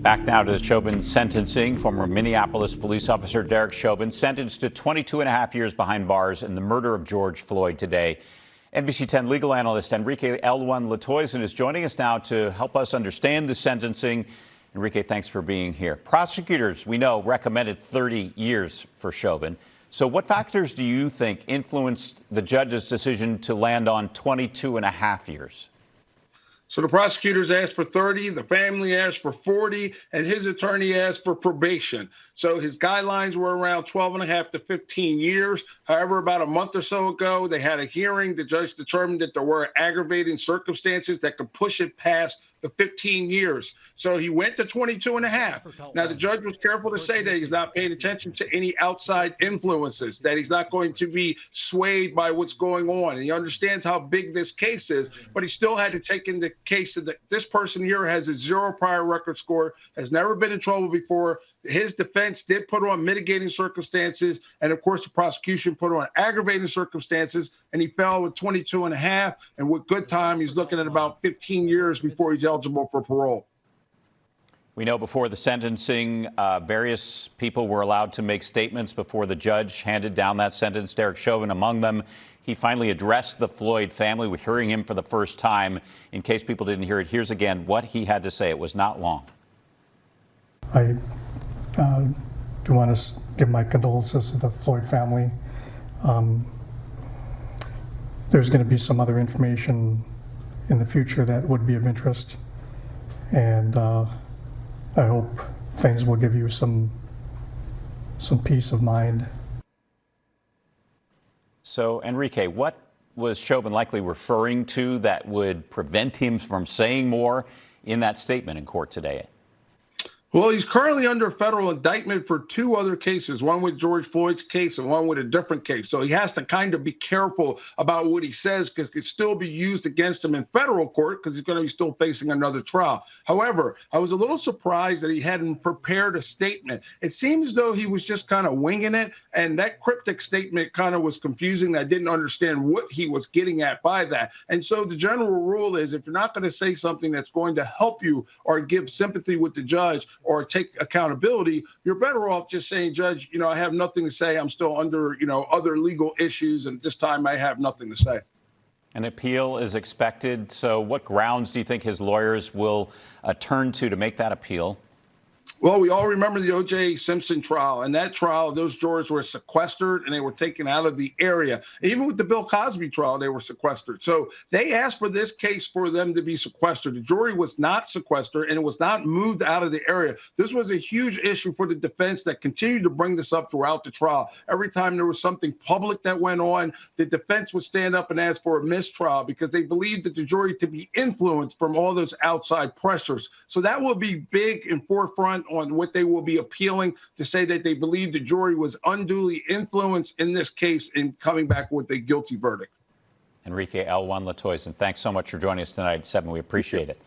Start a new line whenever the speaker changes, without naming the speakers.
Back now to the Chauvin sentencing. Former Minneapolis police officer Derek Chauvin sentenced to 22 and a half years behind bars in the murder of George Floyd today. NBC 10 legal analyst Enrique Latoison is joining us now to help us understand the sentencing. Enrique, thanks for being here. Prosecutors, we know, recommended 30 years for Chauvin. So what factors do you think influenced the judge's decision to land on 22 and a half years?
So the prosecutors asked for 30, the family asked for 40, and his attorney asked for probation. So his guidelines were around 12 and a half to 15 years. However, about a month or so ago, they had a hearing. The judge determined that there were aggravating circumstances that could push it past the 15 years. So he went to 22 and a half. Now, the judge was careful to say that he's not paying attention to any outside influences, that he's not going to be swayed by what's going on. And he understands how big this case is, but he still had to take into case that this person here has a 0 prior record score, has never been in trouble before. His defense did put on mitigating circumstances, and of course the prosecution put on aggravating circumstances, and he fell with 22 and a half, and with good time he's looking at about 15 years before he's eligible for parole.
We know before the sentencing, various people were allowed to make statements before the judge handed down that sentence, Derek Chauvin among them. He finally addressed the Floyd family. We're hearing him for the first time. In case people didn't hear it, here's again what he had to say. It was not long.
I do want to give my condolences to the Floyd family. There's going to be some other information in the future that would be of interest, and I hope things will give you some peace of mind.
So, Enrique, what was Chauvin likely referring to that would prevent him from saying more in that statement in court today?
Well, he's currently under federal indictment for 2 other cases, one with George Floyd's case and one with a different case. So he has to kind of be careful about what he says because it could still be used against him in federal court because he's going to be still facing another trial. However, I was a little surprised that he hadn't prepared a statement. It seems as though he was just kind of winging it, and that cryptic statement kind of was confusing. I didn't understand what he was getting at by that. And so the general rule is if you're not going to say something that's going to help you or give sympathy with the judge or take accountability, you're better off just saying, Judge, I have nothing to say. I'm still under, other legal issues, and this time I have nothing to say.
An appeal is expected. So what grounds do you think his lawyers will turn to make that appeal?
Well, we all remember the O.J. Simpson trial. And that trial, those jurors were sequestered and they were taken out of the area. Even with the Bill Cosby trial, they were sequestered. So they asked for this case for them to be sequestered. The jury was not sequestered and it was not moved out of the area. This was a huge issue for the defense that continued to bring this up throughout the trial. Every time there was something public that went on, the defense would stand up and ask for a mistrial because they believed that the jury to be influenced from all those outside pressures. So that will be big in forefront on what they will be appealing to say that they believe the jury was unduly influenced in this case in coming back with a guilty verdict.
Enrique Latoison, thanks so much for joining us tonight at 7. We appreciate it.